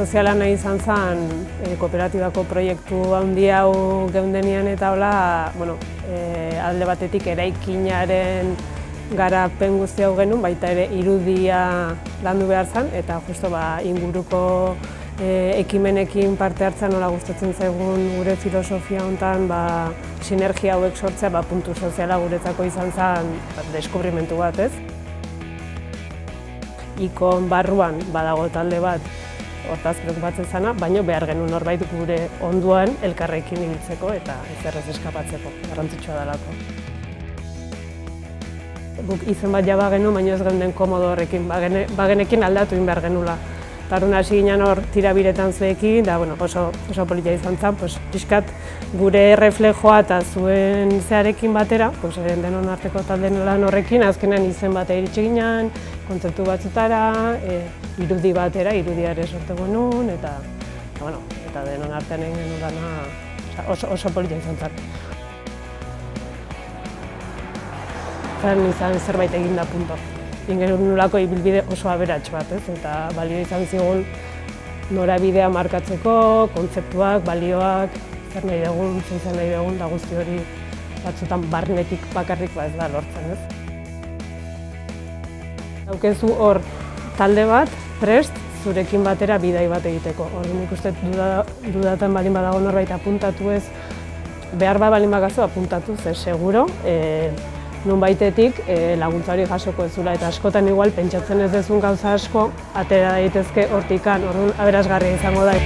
soziala nahi izan zen kooperatibako proiektu handi hau geundenian eta hola, alde batetik eraikinaren garapen guzti hau genuen, baita ere irudia landu behar zen, eta justo inguruko ekimenekin parte hartzen nola gustatzen zaigun gure filosofia honetan sinergia hauek sortzea puntu soziala guretzako izan zen deskubrimentu bat, ez? Ikon barruan badago talde bat hortaz preokupatzen zena, baina behar genuen norbait gure onduan elkarrekin ibiltzeko eta ezerrez eskapatzeko, garrantzitsua delako. Guk izen bat jaba genuen, baina ez geunden komodo horrekin, bagenekin aldatu egin behar genuela. Tarun hasi ginen hor tirabiretan zuekin, da oso polita izan zen, pixkat gure reflejoa eta zuen zearekin batera, denon arteko taldeen lan horrekin, azkenean izen bat iritsi ginen, kontzeptu batzutara, irudi batera, irudia ere sortu genuen, eta denon artean egin genuen lana oso polita izan zen. Izan zerbait eginda punto. Ingenun nolako ibilbide oso aberats bat, eta balio izan zigun norabidea markatzeko, kontzeptuak, balioak, zer nahi dugun, zein nahi dugun, da guzti hori batzutan barnetik bakarrik ez da lortzen, ez? Daukezu hor talde bat, prest, zurekin batera bidai bat egiteko. Hor nik uste dudatan balin badago norbait apuntatu ez, behar bat balin bagazu apuntatu, ze seguro, nonbaitetik laguntza hori jasoko ez zula, eta askotan igual pentsatzen ez dezun gauza asko, atera daitezke hortikan, orduan aberasgarria izango da.